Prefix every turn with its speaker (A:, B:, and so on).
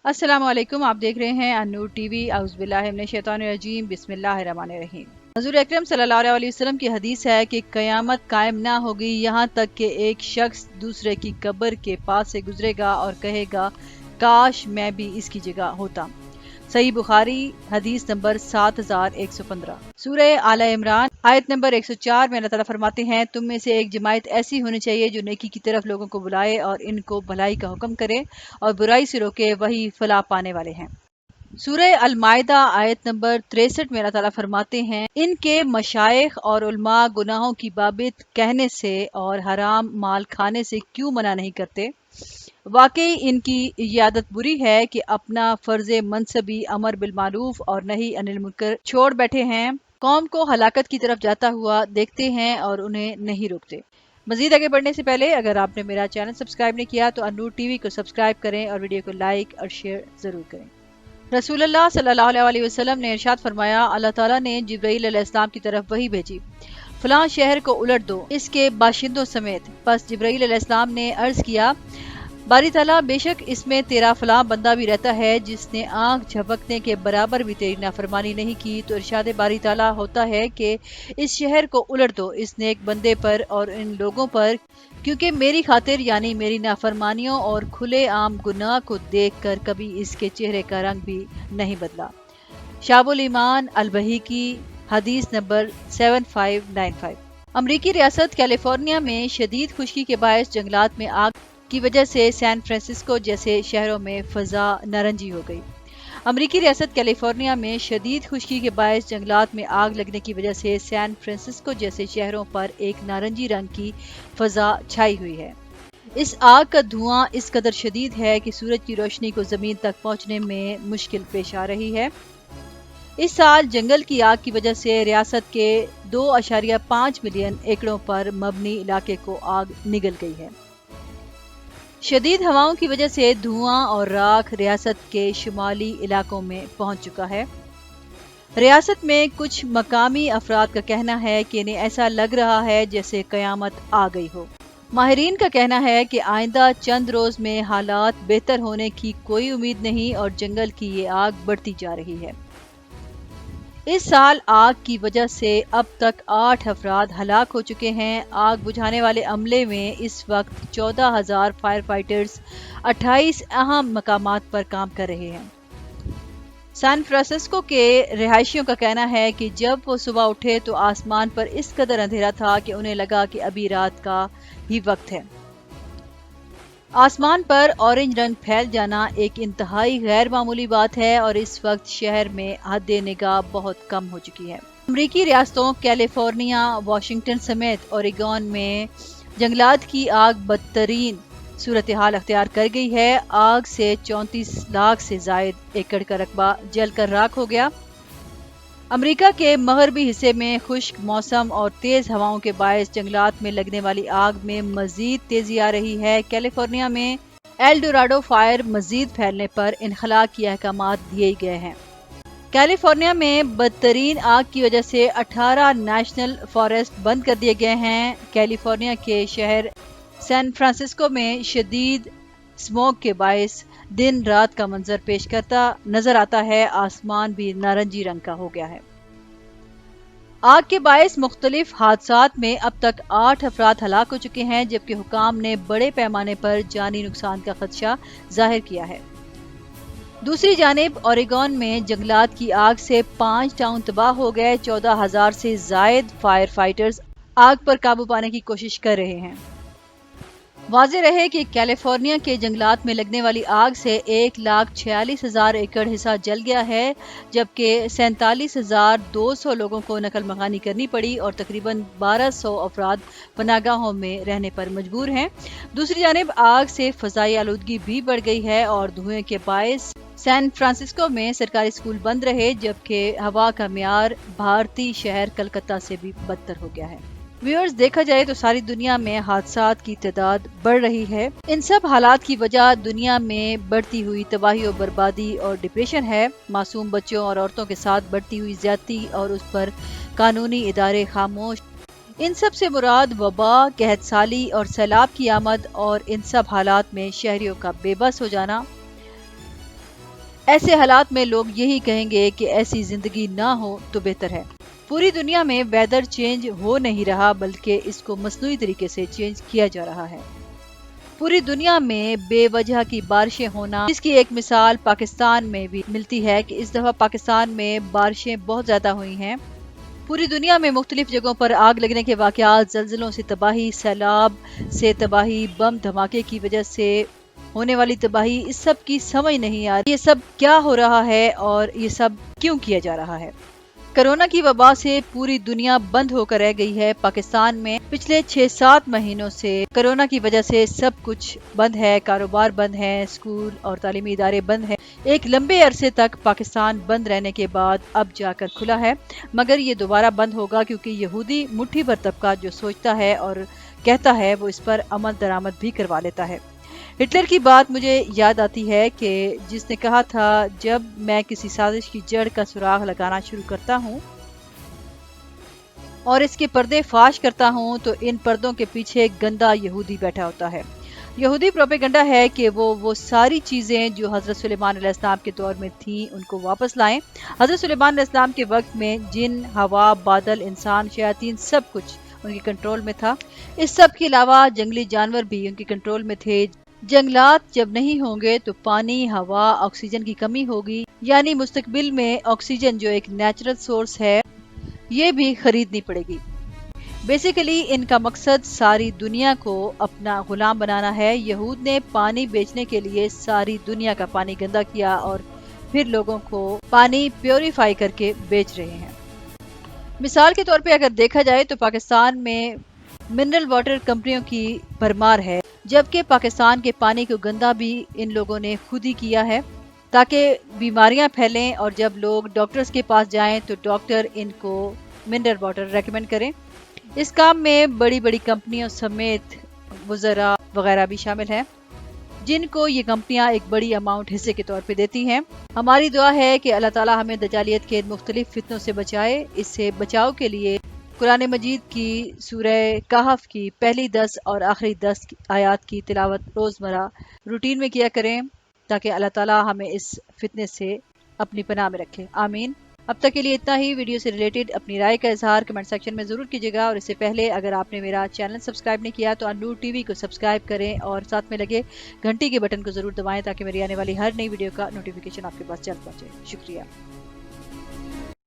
A: अस्सलाम वालेकुम। आप देख रहे हैं अन्नूर टीवी। औज़ु बिल्लाहि मिनश शैतानिर रजीम। बिस्मिल्लाहिर रहमानिर रहीम। हुज़ूर अकरम सल्लल्लाहु अलैहि वसल्लम की हदीस है कि क़यामत कायम ना होगी यहाँ तक कि एक शख्स दूसरे की कब्र के पास से गुजरेगा और कहेगा, काश मैं भी इसकी जगह होता। सही बुखारी हदीस नंबर 7115। सूरह आला इमरान आयत नंबर 104 में अल्लाह ताला फरमाते हैं, तुम में से एक जमात ऐसी होनी चाहिए जो नेकी की तरफ लोगों को बुलाए और इनको भलाई का हुक्म करे और बुराई से रोके, वही फलाह पाने वाले हैं। सूरह अल-माइदा आयत नंबर 63 में अल्लाह ताला फरमाते हैं, इनके मशाइख और उलमा गुनाहों की बाबित कहने से और हराम माल खाने से क्यों मना नहीं करते। वाकई इनकी ये आदत बुरी है कि अपना फर्ज मनसबी अमर बिल मारूफ और नहीं अनिल मुनकर छोड़ बैठे हैं। कौम को हलाकत की तरफ जाता हुआ देखते हैं और उन्हें नहीं रोकते। मजीद आगे बढ़ने से पहले अगर आपने मेरा चैनल सब्सक्राइब नहीं किया तो अन्नूर टीवी को सब्सक्राइब करें और वीडियो को लाइक और शेयर ज़रूर करें। रसूलुल्लाह सल्लल्लाहु अलैहि वसल्लम ने इरशाद फरमाया, अल्लाह ताला ने जिब्राईल अलैहिस्सलाम की तरफ वही भेजी, फलां शहर को उलट दो इसके बाशिंदों समेत। बस जिब्राईल अलैहिस्सलाम ने अर्ज किया, बारी ताला बेशक इसमें तेरा फलां बंदा भी रहता है जिसने आंख झपकने के बराबर भी तेरी नाफरमानी नहीं की। तो इरशाद बारी ताला होता है कि इस शहर को उलट दो इस नेक बंदे पर और इन लोगों पर, क्योंकि मेरी खातिर यानी मेरी नाफरमानियों और खुले आम गुनाह को देखकर कभी इसके चेहरे का रंग भी नहीं बदला। शाबुल ईमान अल-बहीकी हदीस नंबर 7595। अमरीकी रियासत कैलिफोर्निया में शदीद खुश्की के बायस जंगलात में आग की वजह से सैन फ्रांसिस्को जैसे शहरों में फ़ज़ा नारंगी हो गई। अमरीकी रियासत कैलिफोर्निया में शदीद खुश्की के बायस जंगलात में आग लगने की वजह से सैन फ्रांसिस्को जैसे शहरों पर एक नारंगी रंग की फ़ज़ा छाई हुई है। इस आग का धुआं इस कदर शदीद है कि सूरज की रोशनी को ज़मीन तक पहुंचने में मुश्किल पेश आ रही है। इस साल जंगल की आग की वजह से रियासत के 2.5 मिलियन एकड़ों पर मबनी इलाके को आग निगल गई है। शदीद हवाओं की वजह से धुआं और राख रियासत के शुमाली इलाकों में पहुंच चुका है। रियासत में कुछ मकामी अफराद का कहना है कि इन्हें ऐसा लग रहा है जैसे कयामत आ गई हो। माहिरीन का कहना है कि आइंदा चंद रोज में हालात बेहतर होने की कोई उम्मीद नहीं और जंगल की ये आग बढ़ती जा रही है। इस साल आग की वजह से अब तक 8 अफराद हलाक हो चुके हैं। आग बुझाने वाले अमले में इस वक्त 14,000 फायर फाइटर्स 28 अहम मकामात पर काम कर रहे हैं। सैन फ्रांसिस्को के रिहायशियों का कहना है कि जब वो सुबह उठे तो आसमान पर इस कदर अंधेरा था कि उन्हें लगा कि अभी रात का ही वक्त है। आसमान पर ऑरेंज रंग फैल जाना एक इंतहाई गैर मामूली बात है और इस वक्त शहर में हद निगाह बहुत कम हो चुकी है। अमरीकी रियासतों कैलिफोर्निया, वाशिंगटन समेत ओरेगॉन में जंगलात की आग बदतरीन सूरत हाल अख्तियार कर गई है। आग से 34 लाख से जायद एकड़ का रकबा जलकर राख हो गया। अमेरिका के मगरबी हिस्से में खुश्क मौसम और तेज हवाओं के बायस जंगलात में लगने वाली आग में मजीद तेजी आ रही है। कैलिफोर्निया में एल डोराडो फायर मजीद फैलने पर इनखला के अहकामात दिए गए हैं। कैलिफोर्निया में बदतरीन आग की वजह से 18 नेशनल फॉरेस्ट बंद कर दिए गए हैं। कैलिफोर्निया के शहर सैन फ्रांसिस्को में शदीद स्मोक के बायस दिन रात का मंजर पेश करता नजर आता है। आसमान भी नारंगी रंग का हो गया है। आग के बायस मुख्तलिफ हादसात में अब तक 8 अफराद हलाक हो चुके हैं, जबकि हुकाम ने बड़े पैमाने पर जानी नुकसान का खदशा जाहिर किया है। दूसरी जानिब ओरेगॉन में जंगलात की आग से 5 टाउन तबाह हो गए। 14,000 से जायद फायर फाइटर्स आग पर काबू पाने की कोशिश कर रहे हैं। वाज़ेह रहे कि कैलिफोर्निया के जंगलात में लगने वाली आग से 1,46,000 एकड़ हिस्सा जल गया है, जबकि 47,200 लोगों को नकल मकानी करनी पड़ी और तकरीबन 1,200 अफराद पनागाहों में रहने पर मजबूर हैं। दूसरी जानिब आग से फ़ज़ाई आलूदगी भी बढ़ गई है और धुएं के बायस सैन फ्रांसिस्को में सरकारी स्कूल बंद रहे, जबकि हवा का म्यार भारतीय शहर कलकत्ता से भी बदतर हो गया है। व्यूअर्स, देखा जाए तो सारी दुनिया में हादसात की तादाद बढ़ रही है। इन सब हालात की वजह दुनिया में बढ़ती हुई तबाही और बर्बादी और डिप्रेशन है। मासूम बच्चों और औरतों के साथ बढ़ती हुई ज्यादती और उस पर कानूनी इदारे खामोश। इन सब से मुराद वबा, कहत साली और सैलाब की आमद और इन सब हालात में शहरियों का बेबस हो जाना। ایسے حالات میں لوگ یہی کہیں گے کہ ایسی زندگی نہ ہو تو بہتر ہے۔ پوری دنیا میں ویدر چینج ہو نہیں رہا بلکہ اس کو مصنوعی طریقے سے چینج کیا جا رہا ہے۔ پوری دنیا میں بے وجہ کی بارشیں ہونا، اس کی ایک مثال پاکستان میں بھی ملتی ہے کہ اس دفعہ پاکستان میں بارشیں بہت زیادہ ہوئی ہیں۔ پوری دنیا میں مختلف جگہوں پر آگ لگنے کے واقعات، زلزلوں سے تباہی، سیلاب سے تباہی، بم دھماکے کی وجہ سے ہونے والی تباہی، اس سب کی سمجھ نہیں آ رہی یہ سب کیا ہو رہا ہے اور یہ سب کیوں کیا جا رہا ہے۔ کرونا کی وبا سے پوری دنیا بند ہو کر رہ گئی ہے۔ پاکستان میں پچھلے 6-7 مہینوں سے کرونا کی وجہ سے سب کچھ بند ہے، کاروبار بند ہیں، اسکول اور تعلیمی ادارے بند ہیں۔ ایک لمبے عرصے تک پاکستان بند رہنے کے بعد اب جا کر کھلا ہے، مگر یہ دوبارہ بند ہوگا کیونکہ یہودی مٹھی بھر طبقہ جو سوچتا ہے اور کہتا ہے وہ اس پر عمل درآمد بھی کروا لیتا ہے۔ ہٹلر کی بات مجھے یاد آتی ہے کہ جس نے کہا تھا، جب میں کسی سازش کی جڑ کا سراغ لگانا شروع کرتا ہوں اور اس کے پردے فاش کرتا ہوں تو ان پردوں کے پیچھے ایک گندا یہودی بیٹھا ہوتا ہے۔ یہودی پروپیگنڈا ہے کہ وہ ساری چیزیں جو حضرت سلیمان علیہ السلام کے دور میں تھیں ان کو واپس لائیں۔ حضرت سلیمان علیہ السلام کے وقت میں جن، ہوا، بادل، انسان، شیاطین سب کچھ ان کے کنٹرول میں تھا۔ اس سب کے علاوہ جنگلی جانور بھی ان کے کنٹرول میں تھے۔ جنگلات جب نہیں ہوں گے تو پانی، ہوا، آکسیجن کی کمی ہوگی، یعنی مستقبل میں آکسیجن جو ایک نیچرل سورس ہے یہ بھی خریدنی پڑے گی۔ بیسیکلی ان کا مقصد ساری دنیا کو اپنا غلام بنانا ہے۔ یہود نے پانی بیچنے کے لیے ساری دنیا کا پانی گندا کیا اور پھر لوگوں کو پانی پیوریفائی کر کے بیچ رہے ہیں۔ مثال کے طور پہ اگر دیکھا جائے تو پاکستان میں منرل واٹر کمپنیوں کی بھرمار ہے، جبکہ پاکستان کے پانی کو گندا بھی ان لوگوں نے خود ہی کیا ہے تاکہ بیماریاں پھیلیں، اور جب لوگ ڈاکٹرز کے پاس جائیں تو ڈاکٹر ان کو منرل واٹر ریکمینڈ کریں۔ اس کام میں بڑی بڑی کمپنیوں سمیت وزراء وغیرہ بھی شامل ہیں، جن کو یہ کمپنیاں ایک بڑی اماؤنٹ حصے کے طور پہ دیتی ہیں۔ ہماری دعا ہے کہ اللہ تعالیٰ ہمیں دجالیت کے مختلف فتنوں سے بچائے۔ اس سے بچاؤ کے لیے قرآن مجید کی سورہ کہف کی پہلی 10 اور آخری 10 آیات کی تلاوت روزمرہ روٹین میں کیا کریں تاکہ اللہ تعالیٰ ہمیں اس فتنے سے اپنی پناہ میں رکھے۔ آمین۔ اب تک کے لیے اتنا ہی۔ ویڈیو سے ریلیٹڈ اپنی رائے کا اظہار کمنٹ سیکشن میں ضرور کیجیے گا، اور اس سے پہلے اگر آپ نے میرا چینل سبسکرائب نہیں کیا تو النور ٹی وی کو سبسکرائب کریں اور ساتھ میں لگے گھنٹی کے بٹن کو ضرور دبائیں تاکہ میری آنے والی ہر نئی ویڈیو کا نوٹیفیکیشن آپ کے پاس جلد پہنچے۔ شکریہ۔